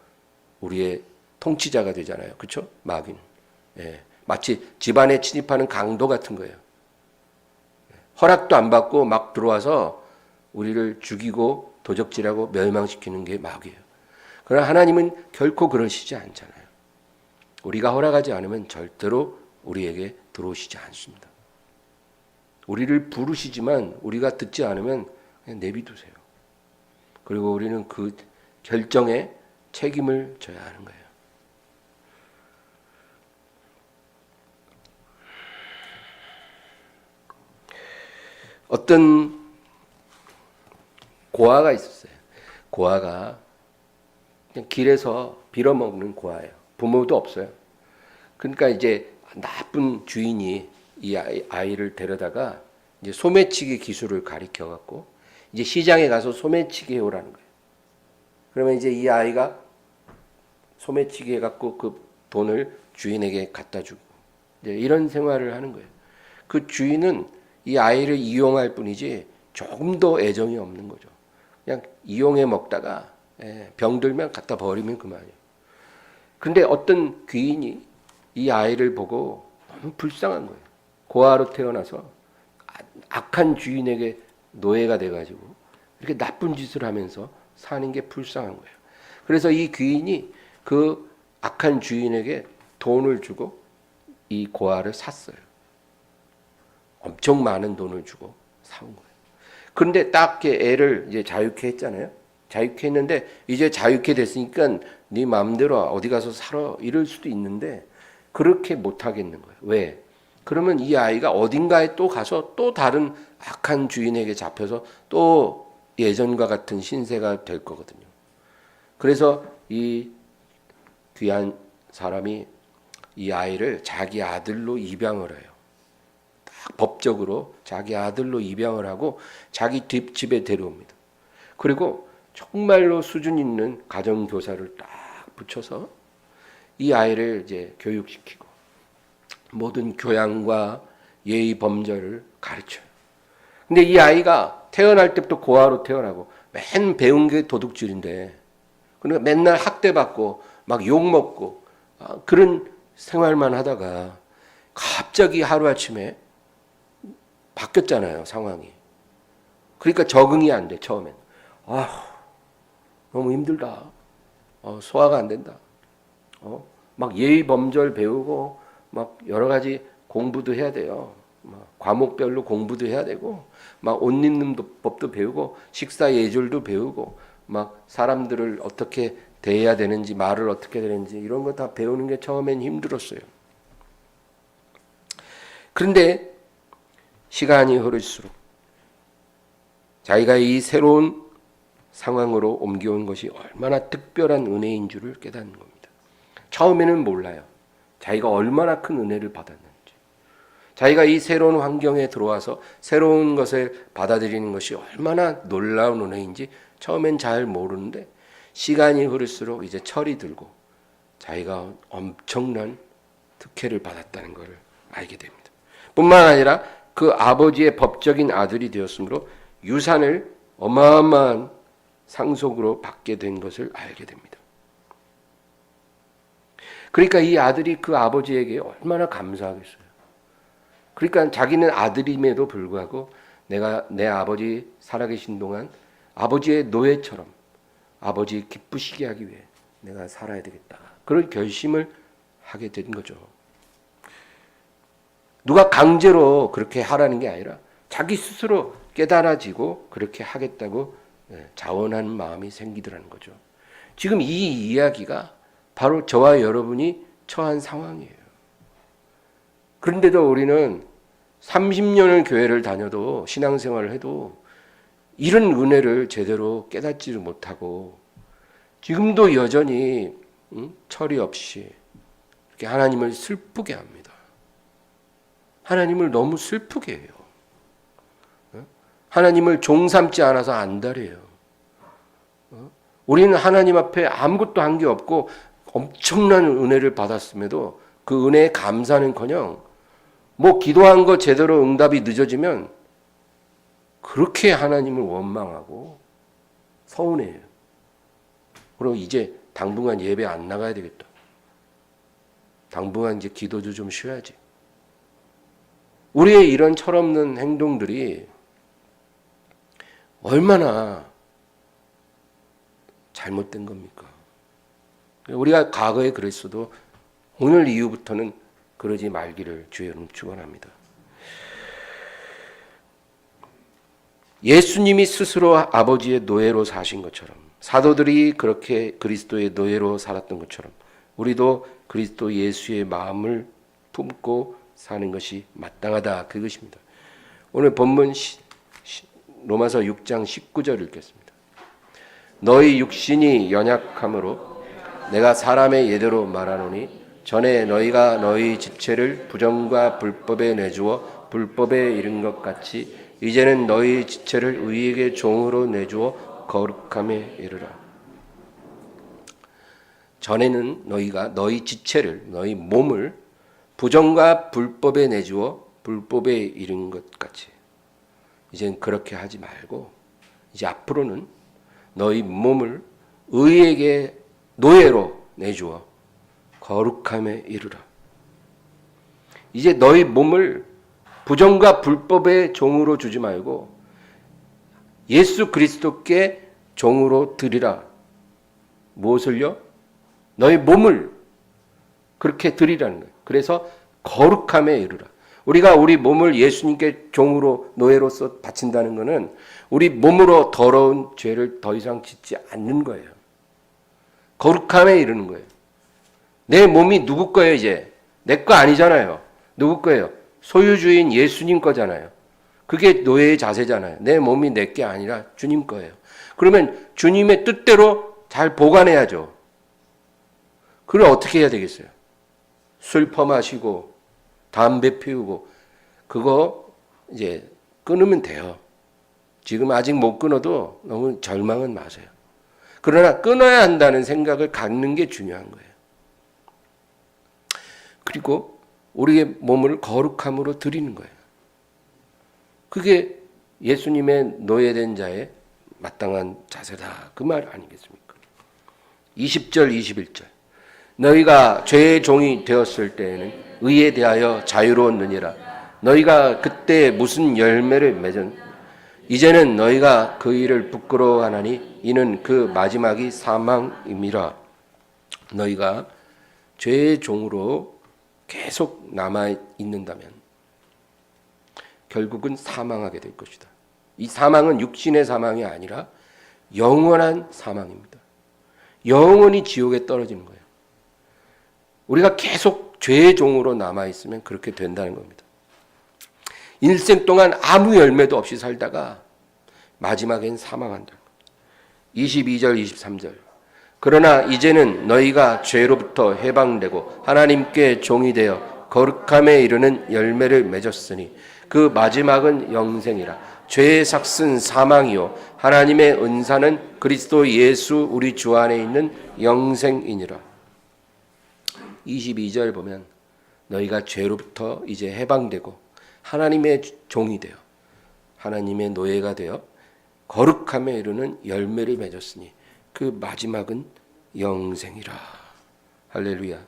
우리의 통치자가 되잖아요. 그렇죠? 마귀는. 예. 마치 집안에 침입하는 강도 같은 거예요. 허락도 안 받고 막 들어와서 우리를 죽이고 도적질하고 멸망시키는 게 마귀예요. 그러나 하나님은 결코 그러시지 않잖아요. 우리가 허락하지 않으면 절대로 우리에게 들어오시지 않습니다. 우리를 부르시지만 우리가 듣지 않으면 그냥 내비두세요. 그리고 우리는 그 결정에 책임을 져야 하는 거예요. 어떤 고아가 있었어요. 고아가 그냥 길에서 빌어먹는 고아예요. 부모도 없어요. 그러니까 이제 나쁜 주인이 이 아이를 데려다가 이제 소매치기 기술을 가르쳐 갖고 이제 시장에 가서 소매치기 해오라는 거예요. 그러면 이제 이 아이가 소매치기 해갖고 그 돈을 주인에게 갖다 주고 이제 이런 생활을 하는 거예요. 그 주인은 이 아이를 이용할 뿐이지 조금 더 애정이 없는 거죠. 그냥 이용해 먹다가 병들면 갖다 버리면 그만이에요. 근데 어떤 귀인이 이 아이를 보고 너무 불쌍한 거예요. 고아로 태어나서 악한 주인에게 노예가 돼가지고 이렇게 나쁜 짓을 하면서 사는 게 불쌍한 거예요. 그래서 이 귀인이 그 악한 주인에게 돈을 주고 이 고아를 샀어요. 엄청 많은 돈을 주고 사온 거예요. 그런데 딱 애를 이제 자유케 했잖아요. 자유케 했는데 이제 자유케 됐으니까 네 마음대로 어디 가서 살아 이럴 수도 있는데 그렇게 못 하겠는 거예요. 왜? 그러면 이 아이가 어딘가에 또 가서 또 다른 악한 주인에게 잡혀서 또 예전과 같은 신세가 될 거거든요. 그래서 이 귀한 사람이 이 아이를 자기 아들로 입양을 해요. 딱 법적으로 자기 아들로 입양을 하고 자기 집에 데려옵니다. 그리고 정말로 수준 있는 가정교사를 딱 붙여서 이 아이를 이제 교육시키고 모든 교양과 예의 범절을 가르쳐요. 근데 이 아이가 태어날 때부터 고아로 태어나고 맨 배운 게 도둑질인데 그러니까 맨날 학대받고 막 욕먹고 그런 생활만 하다가 갑자기 하루아침에 바뀌었잖아요, 상황이. 그러니까 적응이 안 돼, 처음엔. 너무 힘들다. 소화가 안 된다. 막 예의 범절 배우고 막 여러 가지 공부도 해야 돼요. 막 과목별로 공부도 해야 되고 막 옷 입는 법도 배우고 식사 예절도 배우고 막 사람들을 어떻게 대해야 되는지 말을 어떻게 되는지 이런 거 다 배우는 게 처음엔 힘들었어요. 그런데 시간이 흐를수록 자기가 이 새로운 상황으로 옮겨온 것이 얼마나 특별한 은혜인 줄을 깨닫는 겁니다. 처음에는 몰라요. 자기가 얼마나 큰 은혜를 받았는지. 자기가 이 새로운 환경에 들어와서 새로운 것을 받아들이는 것이 얼마나 놀라운 은혜인지 처음엔 잘 모르는데 시간이 흐를수록 이제 철이 들고 자기가 엄청난 특혜를 받았다는 것을 알게 됩니다. 뿐만 아니라 그 아버지의 법적인 아들이 되었으므로 유산을 어마어마한 상속으로 받게 된 것을 알게 됩니다. 그러니까 이 아들이 그 아버지에게 얼마나 감사하겠어요. 그러니까 자기는 아들임에도 불구하고 내가 내 아버지 살아계신 동안 아버지의 노예처럼 아버지 기쁘시게 하기 위해 내가 살아야 되겠다. 그런 결심을 하게 된 거죠. 누가 강제로 그렇게 하라는 게 아니라 자기 스스로 깨달아지고 그렇게 하겠다고 자원하는 마음이 생기더라는 거죠. 지금 이 이야기가 바로 저와 여러분이 처한 상황이에요. 그런데도 우리는 30년을 교회를 다녀도 신앙생활을 해도 이런 은혜를 제대로 깨닫지를 못하고 지금도 여전히 철이 없이 이렇게 하나님을 슬프게 합니다. 하나님을 너무 슬프게 해요. 하나님을 종삼지 않아서 안달해요. 우리는 하나님 앞에 아무것도 한 게 없고 엄청난 은혜를 받았음에도 그 은혜에 감사는커녕 뭐 기도한 거 제대로 응답이 늦어지면 그렇게 하나님을 원망하고 서운해요. 그리고 이제 당분간 예배 안 나가야 되겠다. 당분간 이제 기도도 좀 쉬어야지. 우리의 이런 철없는 행동들이 얼마나 잘못된 겁니까? 우리가 과거에 그랬어도 오늘 이후부터는 그러지 말기를 주의 이름 축원합니다. 예수님이 스스로 아버지의 노예로 사신 것처럼 사도들이 그렇게 그리스도의 노예로 살았던 것처럼 우리도 그리스도 예수의 마음을 품고 사는 것이 마땅하다 그것입니다. 오늘 본문 로마서 6장 19절 읽겠습니다. 너희 육신이 연약함으로 내가 사람의 예대로 말하노니 전에 너희가 너희 지체를 부정과 불법에 내주어 불법에 이른 것 같이 이제는 너희 지체를 의에게 종으로 내주어 거룩함에 이르라. 전에는 너희가 너희 지체를 너희 몸을 부정과 불법에 내주어 불법에 이른 것 같이 이제는 그렇게 하지 말고 이제 앞으로는 너희 몸을 의에게 노예로 내주어 거룩함에 이르라. 이제 너희 몸을 부정과 불법의 종으로 주지 말고 예수 그리스도께 종으로 드리라. 무엇을요? 너희 몸을 그렇게 드리라는 거예요. 그래서 거룩함에 이르라. 우리가 우리 몸을 예수님께 종으로 노예로서 바친다는 것은 우리 몸으로 더러운 죄를 더 이상 짓지 않는 거예요. 거룩함에 이르는 거예요. 내 몸이 누구 거예요 이제? 내 거 아니잖아요. 누구 거예요? 소유주인 예수님 거잖아요. 그게 노예의 자세잖아요. 내 몸이 내 게 아니라 주님 거예요. 그러면 주님의 뜻대로 잘 보관해야죠. 그걸 어떻게 해야 되겠어요? 술 퍼마시고 담배 피우고 그거 이제 끊으면 돼요. 지금 아직 못 끊어도 너무 절망은 마세요. 그러나 끊어야 한다는 생각을 갖는 게 중요한 거예요. 그리고 우리의 몸을 거룩함으로 드리는 거예요. 그게 예수님의 노예된 자의 마땅한 자세다. 그 말 아니겠습니까? 20절 21절 너희가 죄의 종이 되었을 때에는 의에 대하여 자유로웠느니라. 너희가 그때 무슨 열매를 맺은 이제는 너희가 그 일을 부끄러워하나니 이는 그 마지막이 사망임이라. 너희가 죄의 종으로 계속 남아 있는다면 결국은 사망하게 될 것이다. 이 사망은 육신의 사망이 아니라 영원한 사망입니다. 영원히 지옥에 떨어지는 거예요. 우리가 계속 죄의 종으로 남아 있으면 그렇게 된다는 겁니다. 일생 동안 아무 열매도 없이 살다가 마지막엔 사망한다는 겁니다. 22절 23절. 그러나 이제는 너희가 죄로부터 해방되고 하나님께 종이 되어 거룩함에 이르는 열매를 맺었으니 그 마지막은 영생이라. 죄의 삭은 사망이요 하나님의 은사는 그리스도 예수 우리 주 안에 있는 영생이니라. 22절 보면 너희가 죄로부터 이제 해방되고 하나님의 종이 되어 하나님의 노예가 되어 거룩함에 이르는 열매를 맺었으니 그 마지막은 영생이라. 할렐루야.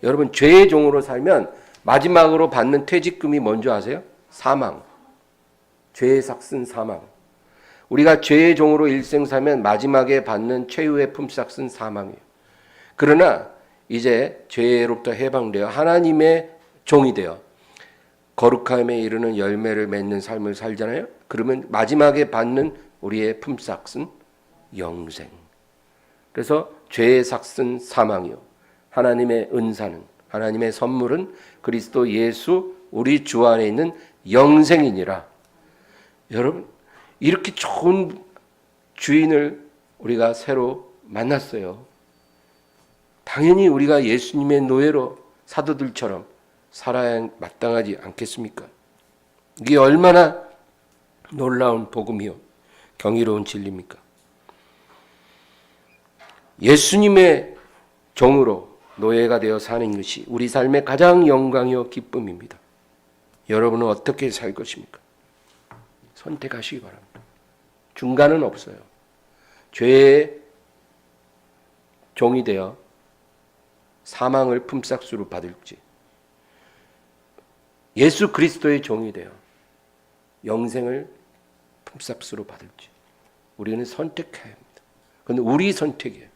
여러분, 죄의 종으로 살면 마지막으로 받는 퇴직금이 뭔지 아세요? 사망. 죄의 삭은 사망. 우리가 죄의 종으로 일생 살면 마지막에 받는 최후의 품삯은 사망이에요. 그러나 이제 죄로부터 해방되어 하나님의 종이 되어 거룩함에 이르는 열매를 맺는 삶을 살잖아요. 그러면 마지막에 받는 우리의 품삯은 영생. 그래서 죄의 삭은 사망이요 하나님의 은사는, 하나님의 선물은 그리스도 예수 우리 주 안에 있는 영생이니라. 여러분, 이렇게 좋은 주인을 우리가 새로 만났어요. 당연히 우리가 예수님의 노예로 사도들처럼 살아야 마땅하지 않겠습니까? 이게 얼마나 놀라운 복음이요 경이로운 진리입니까? 예수님의 종으로 노예가 되어 사는 것이 우리 삶의 가장 영광이요 기쁨입니다. 여러분은 어떻게 살 것입니까? 선택하시기 바랍니다. 중간은 없어요. 죄의 종이 되어 사망을 품삯으로 받을지, 예수 그리스도의 종이 되어 영생을 품삯으로 받을지 우리는 선택해야 합니다. 그건 우리 선택이에요.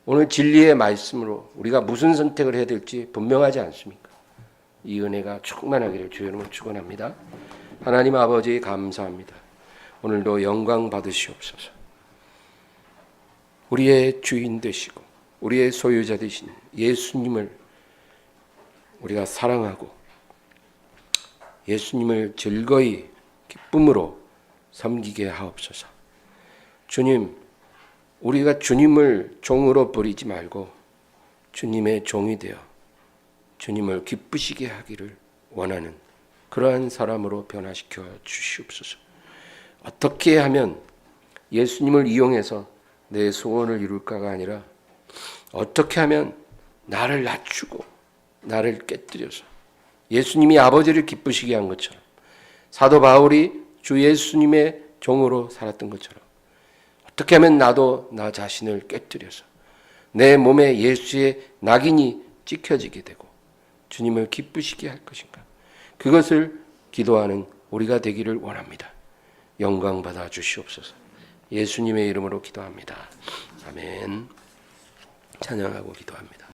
오늘 진리의 말씀으로 우리가 무슨 선택을 해야 될지 분명하지 않습니까? 이 은혜가 충만하기를 주의 이름으로 축원합니다. 하나님 아버지 감사합니다. 오늘도 영광 받으시옵소서. 우리의 주인 되시고 우리의 소유자 되신 예수님을 우리가 사랑하고 예수님을 즐거이 기쁨으로 섬기게 하옵소서. 주님, 우리가 주님을 종으로 버리지 말고 주님의 종이 되어 주님을 기쁘시게 하기를 원하는 그러한 사람으로 변화시켜 주시옵소서. 어떻게 하면 예수님을 이용해서 내 소원을 이룰까가 아니라 어떻게 하면 나를 낮추고 나를 깨뜨려서 예수님이 아버지를 기쁘시게 한 것처럼 사도 바울이 주 예수님의 종으로 살았던 것처럼 어떻게 하면 나도 나 자신을 깨뜨려서 내 몸에 예수의 낙인이 찍혀지게 되고 주님을 기쁘시게 할 것인가, 그것을 기도하는 우리가 되기를 원합니다. 영광 받아 주시옵소서. 예수님의 이름으로 기도합니다. 아멘. 찬양하고 기도합니다.